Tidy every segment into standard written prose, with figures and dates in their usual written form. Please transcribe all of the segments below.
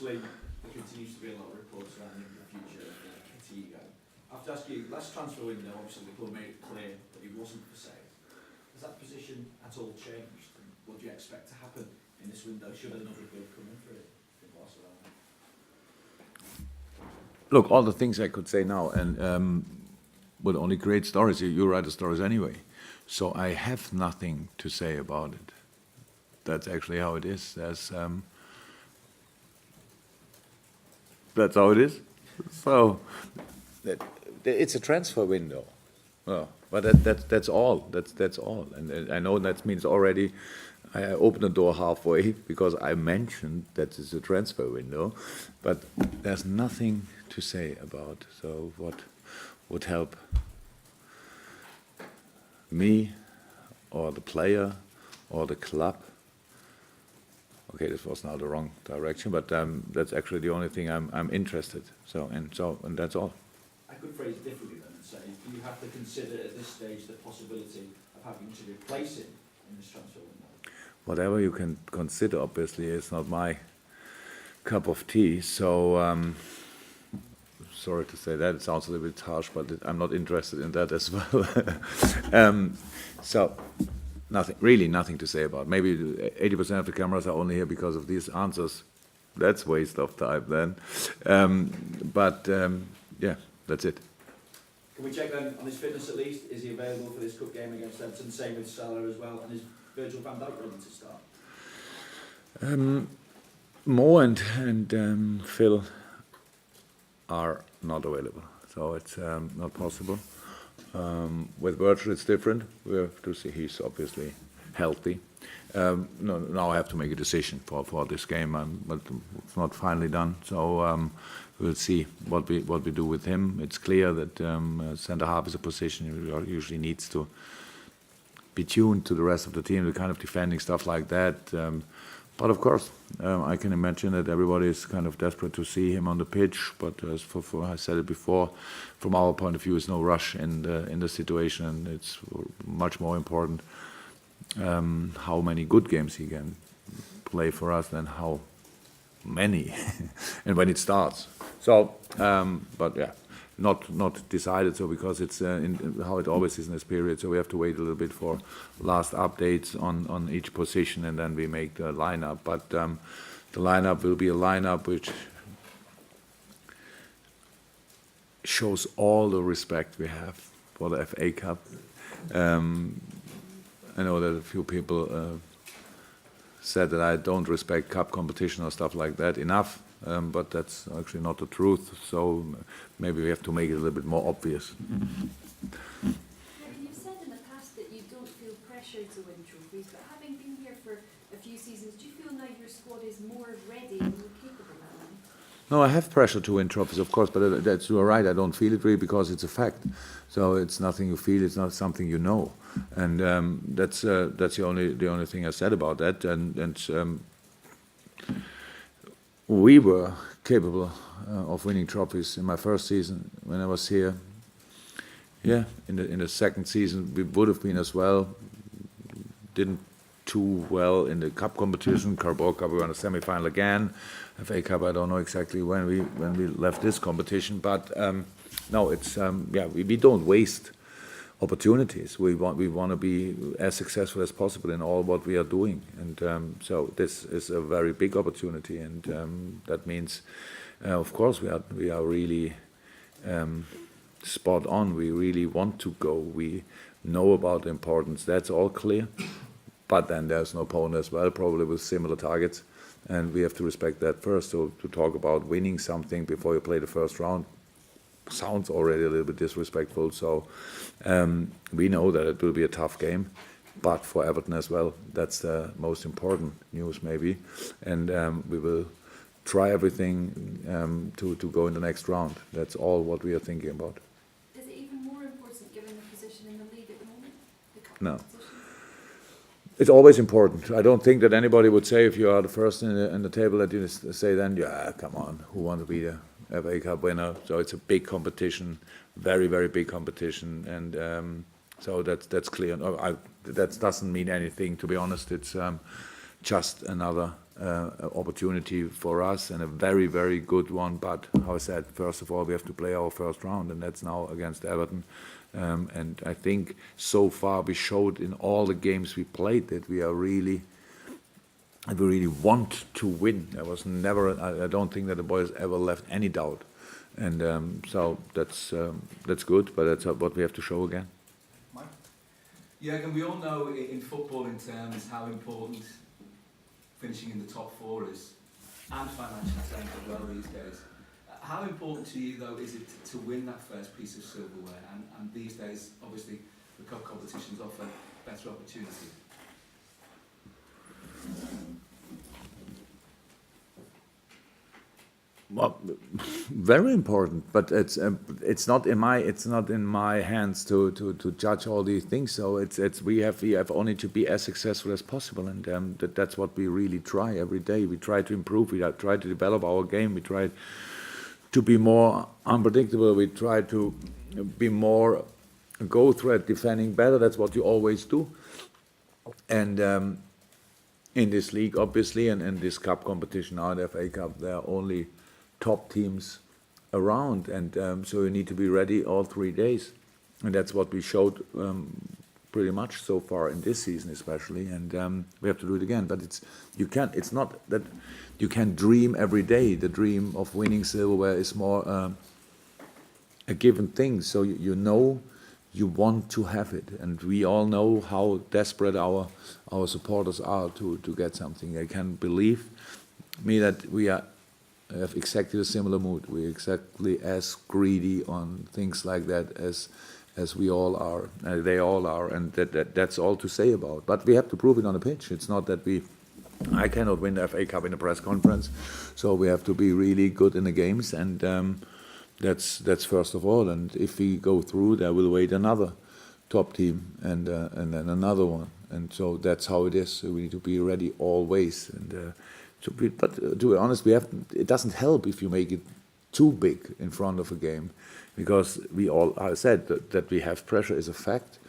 obviously there continues to be a lot of reports surrounding the future of Coutinho. I have to ask you, last transfer window, obviously the club made it clear that he wasn't for sale. Has that position at all changed? And what do you expect to happen in this window should another bid come in for it in Barcelona? Look, all the things I could say now, and would only create stories. You write the stories anyway. So I have nothing to say about it. That's actually how it is. That's how it is. So it's a transfer window. Well, but that's all. That's all. And I know that means already I opened the door halfway because I mentioned that it's a transfer window, but there's nothing to say about. So what would help me or the player or the club? Okay, this was now the wrong direction, but that's actually the only thing I'm interested. And that's all. I could phrase it differently then and say, do you have to consider at this stage the possibility of having to replace him in this transfer window? Whatever you can consider, obviously, is not my cup of tea. So sorry to say that. It sounds a little bit harsh, but I'm not interested in that as well. So really nothing to say about. Maybe 80% of the cameras are only here because of these answers. That's waste of time then. Yeah, that's it. Can we check then on his fitness at least? Is he available for this cup game against Everton? Same with Salah as well. And is Virgil van Dijk ready to start? Mo and Phil are not available, so it's not possible. With Virgil, it's different. We have to see he's obviously healthy. Now I have to make a decision for this game, but it's not finally done. So we'll see what we do with him. It's clear that centre half is a position that usually needs to be tuned to the rest of the team, the kind of defending stuff like that. But of course, I can imagine that everybody is kind of desperate to see him on the pitch. But as for I said it before, from our point of view, it's no rush in the situation. It's much more important how many good games he can play for us than how many and when it starts. So, but yeah, not decided. So because it's how it always is in this period. So we have to wait a little bit for last updates on each position, and then we make the lineup. But the lineup will be a lineup which shows all the respect we have for the FA Cup. I know that a few people said that I don't respect cup competition or stuff like that enough. But that's actually not the truth, so maybe we have to make it a little bit more obvious. You've said in the past that you don't feel pressured to win trophies, but having been here for a few seasons, do you feel now your squad is more ready and more capable now? No, I have pressure to win trophies, of course, but that's you're right. I don't feel it really because it's a fact. So it's nothing you feel; it's not something you know, and that's the only thing I said about that. And we were capable of winning trophies in my first season when I was here. Yeah, in the second season we would have been as well. Didn't too well in the cup competition. Carabao Cup we were in the semi-final again. FA Cup I don't know exactly when we left this competition, but no, it's we don't waste opportunities. We want to be as successful as possible in all what we are doing, and so this is a very big opportunity, and that means, of course, we are really spot on. We really want to go. We know about the importance. That's all clear. But then there's an opponent as well, probably with similar targets, and we have to respect that first. So to talk about winning something before you play the first round sounds already a little bit disrespectful. So we know that it will be a tough game, but for Everton as well, that's the most important news maybe. And we will try everything to go in the next round. That's all what we are thinking about. Is it even more important given the position in the league at the moment? No. It's always important. I don't think that anybody would say if you are the first in the table that you say then, yeah, come on, who wants to be the FA Cup winner? So it's a big competition, very, very big competition, and so that's clear. That doesn't mean anything, to be honest. It's just another opportunity for us and a very, very good one. But how I said, first of all, we have to play our first round, and that's now against Everton. And I think so far we showed in all the games we played that we really want to win. There was never, I don't think that the boys ever left any doubt. And so that's good, but that's what we have to show again. Mike? Jurgen, we all know in footballing terms how important finishing in the top four is, and financial terms as well these days. How important to you, though, is it to win that first piece of silverware? And these days, obviously, the cup competitions offer better opportunities. Well, very important, but it's not in my hands to judge all these things. So we have only to be as successful as possible, and that's what we really try every day. We try to improve. We try to develop our game. We try to be more unpredictable. We try to be more go threat defending better. That's what you always do, and. In this league, obviously, and in this cup competition, now the FA Cup, there are only top teams around, and so you need to be ready all 3 days, and that's what we showed pretty much so far in this season, especially. And we have to do it again. But it's not that you can dream every day. The dream of winning silverware is more a given thing. So you know. You want to have it, and we all know how desperate our supporters are to get something. They can believe me that we have exactly a similar mood. We're exactly as greedy on things like that as we all are. They all are, and that's all to say about. But we have to prove it on the pitch. It's not that I cannot win the FA Cup in a press conference, so we have to be really good in the games and. That's first of all, and if we go through, there will wait another top team and then another one, and so that's how it is. So we need to be ready always. And but to be honest, it doesn't help if you make it too big in front of a game, because I said that we have pressure is a fact,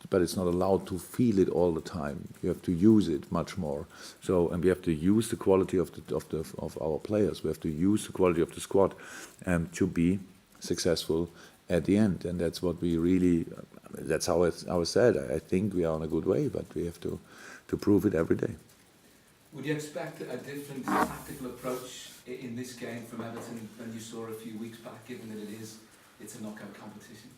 but it's not allowed to feel it all the time. You have to use it much more. So, and we have to use the quality of our players. We have to use the quality of the squad to be successful at the end. And that's what we really. That's how I said. I think we are on a good way, but we have to prove it every day. Would you expect a different tactical approach in this game from Everton than you saw a few weeks back, given that it's a knockout competition?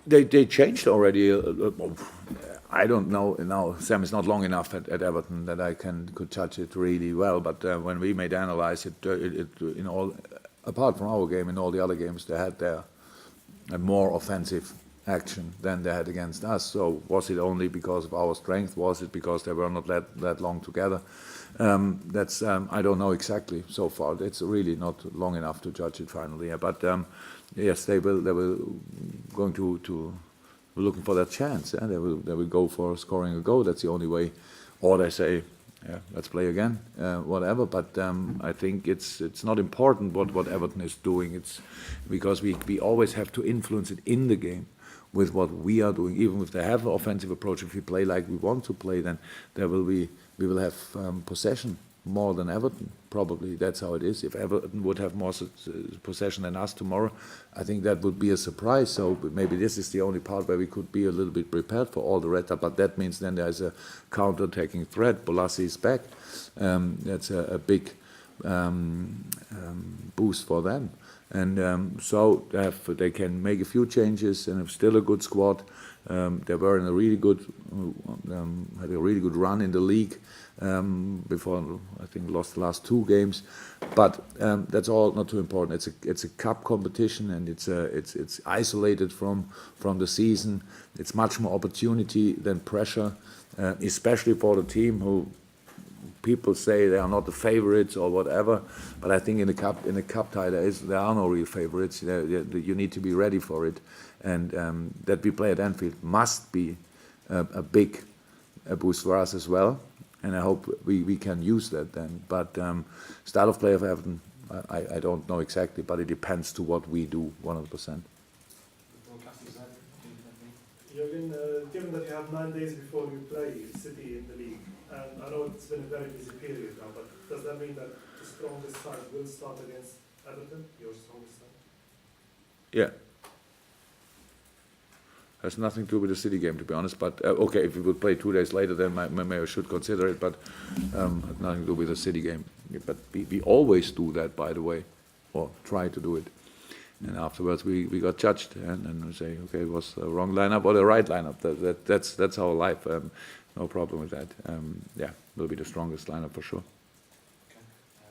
They changed already. I don't know now. Sam is not long enough at Everton that I could judge it really well. But when we made analyze it, in all, apart from our game, in all the other games, they had a more offensive action than they had against us. So was it only because of our strength? Was it because they were not that long together? That's I don't know exactly so far. It's really not long enough to judge it finally. But yes, they will going to looking for that chance. They will go for scoring a goal. That's the only way. Or they say, yeah, let's play again, whatever. But I think it's not important what Everton is doing. It's because we always have to influence it in the game with what we are doing. Even if they have an offensive approach, if we play like we want to play, then we will have possession more than Everton. Probably that's how it is. If Everton would have more possession than us tomorrow, I think that would be a surprise. So maybe this is the only part where we could be a little bit prepared for all the red. But that means then there's a counter-attacking threat. Bolassi is back. That's a big boost for them. And so they can make a few changes and have still a good squad. They were in a really good, had a really good run in the league before I think lost the last 2 games. But that's all not too important. It's a cup competition and it's isolated from the season. It's much more opportunity than pressure, especially for the team who. People say they are not the favorites or whatever, but I think in the cup tie there are no real favorites. You need to be ready for it, and that we play at Anfield must be a big boost for us as well. And I hope we can use that then. But style of play of Everton, I don't know exactly, but it depends to what we do 100%. Jurgen, given that you have 9 days before you play City in the league, and I know it's been a very busy period now, but does that mean that the strongest side will start against Everton, your strongest side? Yeah. Has nothing to do with the City game, to be honest. But okay, if we would play 2 days later, then maybe I should consider it. But has nothing to do with the City game. But we always do that, by the way, or try to do it. And afterwards, we got judged, and we say, okay, it was the wrong lineup or the right lineup. That's our life. No problem with that. Yeah, will be the strongest lineup for sure. Okay.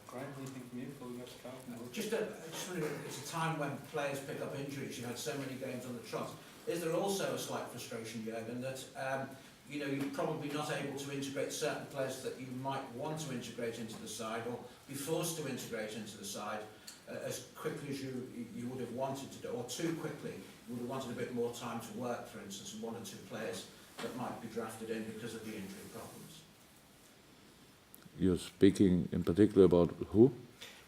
Graham, anything from you before we go to Carl? Just wondering, it's a time when players pick up injuries. You've had so many games on the trot. Is there also a slight frustration, Jurgen, that you're probably not able to integrate certain players that you might want to integrate into the side, or be forced to integrate into the side as quickly as you would have wanted to do, or too quickly? You would have wanted a bit more time to work, for instance, with 1 or 2 players that might be drafted in because of the injury problems. You're speaking in particular about who?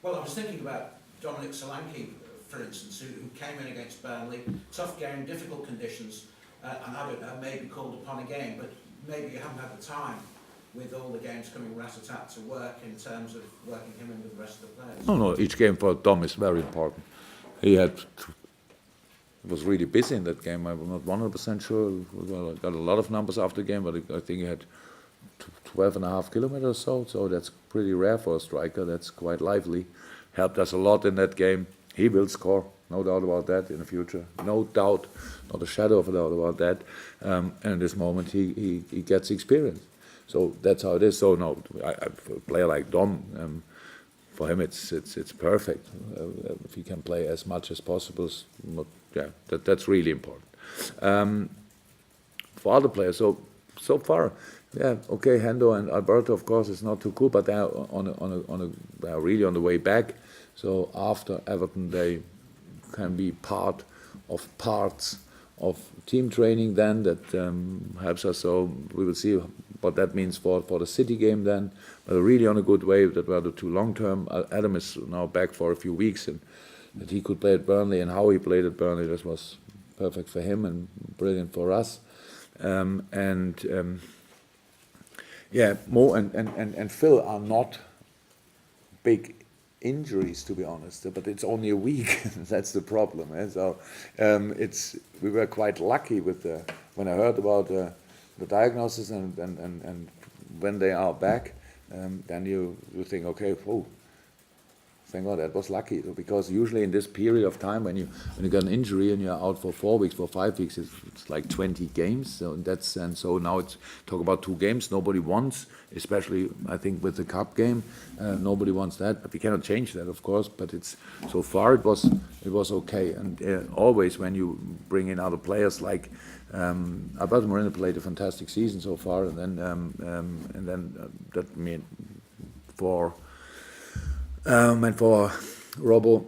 Well, I was thinking about Dominic Solanke, for instance, who came in against Burnley, tough game, difficult conditions, and I don't know, maybe called upon again, but maybe you haven't had the time with all the games coming rat-a-tat to work in terms of working him in with the rest of the players. No, each game for Dom is very important. He was really busy in that game. I'm not 100% sure. Well, I got a lot of numbers after the game, but I think he had 12.5 kilometers or so, so that's pretty rare for a striker. That's quite lively. Helped us a lot in that game. He will score, no doubt about that, in the future. No doubt, not a shadow of a doubt about that. And in this moment, he gets experience. So that's how it is. So no, for a player like Dom, for him it's perfect. If he can play as much as possible, that's really important. For other players, so far, yeah, okay, Hendo and Alberto, of course, is not too cool, but they're they are really on the way back. So after Everton, they can be part of parts of team training then that helps us. So we will see what that means for the City game then. But really on a good way, that were the 2 long-term. Adam is now back for a few weeks, and that he could play at Burnley and how he played at Burnley, this was perfect for him and brilliant for us. Yeah, Mo and Phil are not big injuries, to be honest, but it's only a week. That's the problem. So we were quite lucky with when I heard about the diagnosis and when they are back, then you think, okay, oh, thank God, that was lucky. Because usually in this period of time, when you get an injury and you're out for 4 weeks, for 5 weeks, it's like 20 games. So in that sense, so now it's talk about 2 games. Nobody wants, especially I think with the cup game, nobody wants that. But we cannot change that, of course. But it's so far it was okay. And always when you bring in other players like Alberto Moreno played a fantastic season so far, and then that meant for Robbo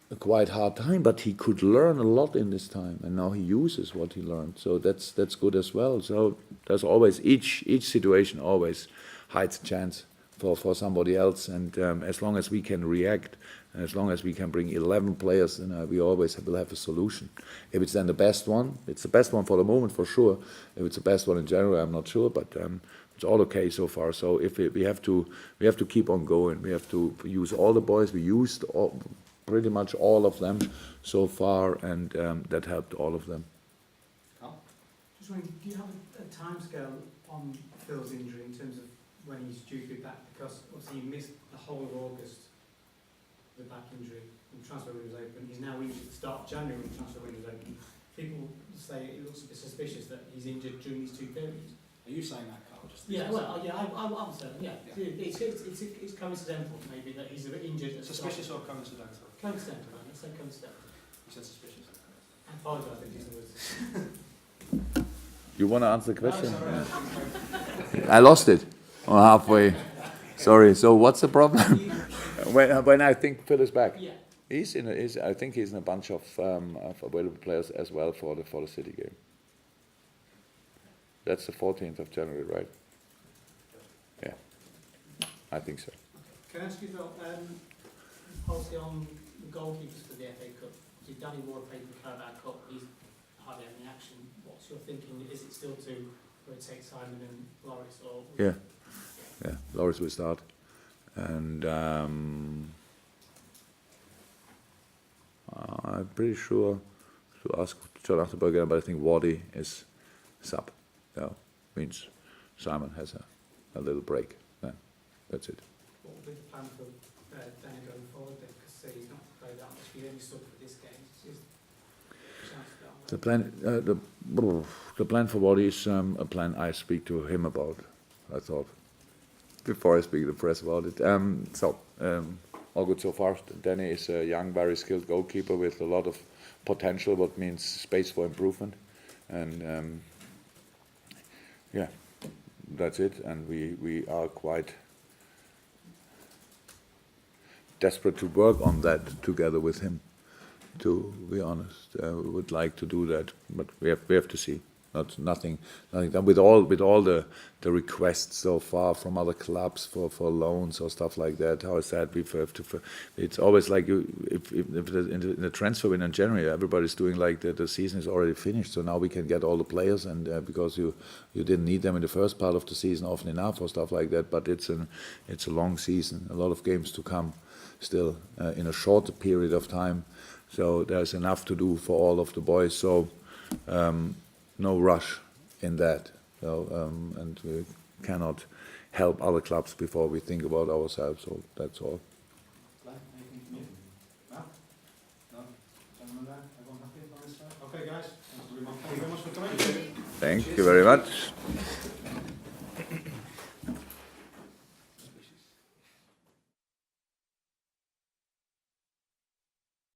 a quite hard time, but he could learn a lot in this time, and now he uses what he learned. So that's good as well. So there's always each situation always hides a chance for somebody else, and as long as we can react, and as long as we can bring 11 players, then we always will have a solution. If it's then the best one, it's the best one for the moment for sure. If it's the best one in general, I'm not sure, but it's all okay so far. So if we have to keep on going. We have to use all the boys. We used pretty much all of them so far, and that helped all of them. Carl? Just wondering, do you have a timescale on Phil's injury in terms of when he's due to be back? Because obviously he missed the whole of August with a back injury when the transfer window was open. He's now injured at the start of January when the transfer window was open. People say it looks a bit suspicious that he's injured during these 2 periods. Are you saying that, Carl? Yeah, well, yeah, I'm saying, yeah. It's coincidental, maybe, that he's a bit injured. Suspicious or coincidental? Coincidental, man. Let's say coincidental. You said suspicious. I apologise, I think these are the words. You want to answer the question? No, sorry. I lost it halfway. Sorry. So what's the problem? when I think Phil is back, Yeah. I think he's in a bunch of available players as well for the City game. That's the 14th of January, right? Yeah, I think so. Can I ask you about policy on the goalkeepers for the FA Cup? So Danny Ward played the Carabao Cup. He's hardly have any action. What's your thinking? Is it still to rotate Simon and Loris, or? Yeah. Yeah, Loris will start. And I'm pretty sure to ask John Achterberg again, but I think Wardy is sub. So means Simon has a little break. Yeah, that's it. What will be the plan for Danny going forward then? Because he's not played that much. He only stood for this game. It's his chance to get on. The plan for Wardy is a plan I speak to him about. I thought before I speak to the press about it. All good so far. Danny is a young, very skilled goalkeeper with a lot of potential, what means space for improvement. And yeah, that's it. And we are quite desperate to work on that together with him, to be honest. We would like to do that, but we have to see. Nothing done. With all the requests so far from other clubs for loans or stuff like that. How I said, we have to. It's always like if in the transfer window in January, everybody's doing like the season is already finished, so now we can get all the players, and because you didn't need them in the first part of the season often enough or stuff like that. But it's a long season, a lot of games to come still in a shorter period of time. So there's enough to do for all of the boys. So. No rush in that, and we cannot help other clubs before we think about ourselves. So that's all. Anything from you? No? No? Gentlemen there? Everyone happy on this side? Okay, guys. Thank you very much for coming. Thank you very much.